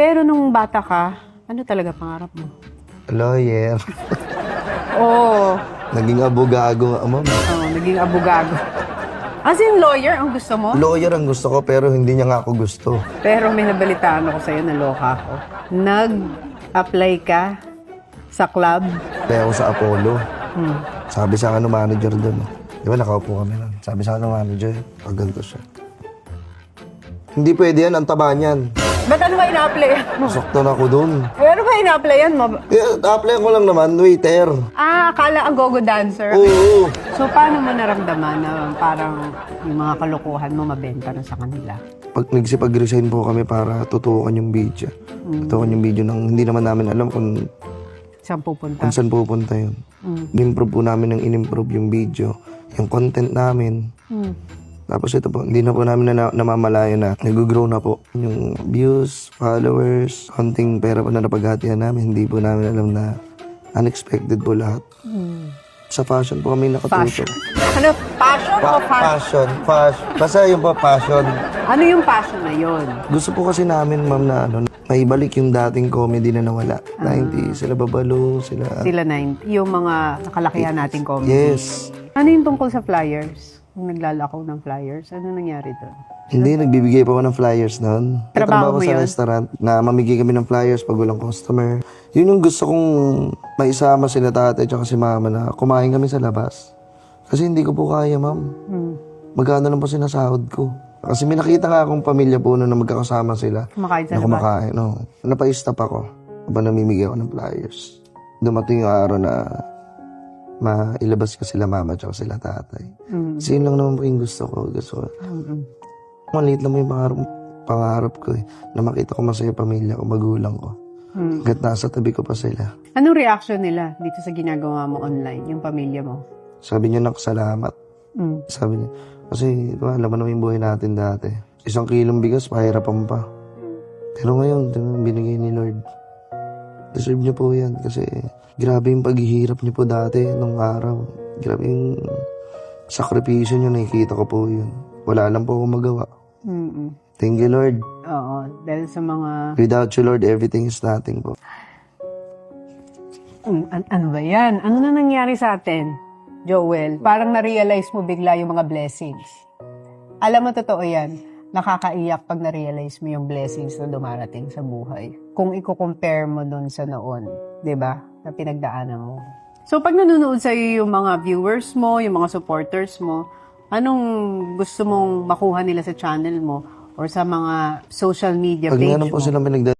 Pero nung bata ka, ano talaga pangarap mo? Lawyer. Oo. Naging abogado nga, ma'am. Oh, naging abogado. As in lawyer ang gusto mo? Lawyer ang gusto ko pero hindi niya nga ako gusto. Pero may nabalitaan ako sa'yo, naloka ako. Nag-apply ka sa club? Kaya ako sa Apollo. Sabi sa akin ng manager doon. Di ba nakaupo kami lang. Sabi sa akin ng manager, pag ganito siya. Hindi pwede yan, ang taba niyan. Ba't ano ba ina-applyan mo? Sakto na ako doon. Ano ba ina-applyan mo? Apply ko lang naman, waiter. Akala ang go-go dancer. Oo. So, paano mo naramdaman na parang yung mga kalokohan mo mabenta na sa kanila? Pag nagsipag-resign po kami para tutukan yung video. Tutukan yung video nang hindi naman namin alam kung Saan pupunta? saan pupunta yun. In-improve po namin ng in-improve yung video, yung content namin. Tapos ito po, hindi na po namin namamalayan na nag-grow na po. Yung views, followers, konting pera po na napaghatian namin. Hindi po namin alam na unexpected po lahat. Sa fashion po kami nakatuto. Fashion. Ano? Passion o fashion? Fashion. Basta yung po, passion. Ano yung passion na yun? Gusto po kasi namin, ma'am, na maibalik yung dating comedy na nawala. 90s, sila Babalo, sila... Sila 90. Yung mga nakalakihan nating comedy. Yes. Ano yung tungkol sa flyers? Yung naglalakaw ng flyers? Ano nangyari doon? Hindi, nagbibigay pa ako ng flyers noon. Trabaho mo Sa yun? restaurant na mamigay kami ng flyers pag walang customer. Yun yung gusto kong maisama sila tatay at si mama na kumain kami sa labas. Kasi hindi ko po kaya, ma'am. Magkano lang po sinasahod ko. Kasi may nakita nga akong pamilya po na magkakasama sila. Kumakain sa na labas? kumakain, no. Napaistap ako habang namimigay ako ng flyers. Dumating yung araw na mailabas ko sila mama at sila tatay. Kasi yun lang naman po yung gusto ko. Maliit lang mo yung pangarap ko eh. Na makita ko masaya pamilya ko, magulang ko. Hanggat nasa tabi ko pa sila. Anong reaction nila dito sa ginagawa mo online, yung pamilya mo? Sabi niya salamat. Sabi niya, kasi diba, alam mo naman yung buhay natin dati. 1 kilong bigas, pahirapan pa. Pero ngayon, binigay ni Lord. Deserve niyo po yan kasi grabe yung paghihirap niyo po dati nung araw. Grabe yung sakripisyo niyo, nakikita ko po yun. Wala lang po akong magawa. Thank you, Lord. Oo, dahil sa mga... Without you, Lord, everything is nothing po. Ano ba yan? Ano na nangyari sa atin, Joel? Parang na-realize mo bigla yung mga blessings. Alam mo, totoo yan. Nakakaiyak pag na-realize mo yung blessings na dumarating sa buhay. Kung i-compare mo dun sa noon, di ba? Na pinagdaanan mo. So, pag nanonood sa'yo yung mga viewers mo, yung mga supporters mo, anong gusto mong makuha nila sa channel mo or sa mga social media Pag page nga po mo? sila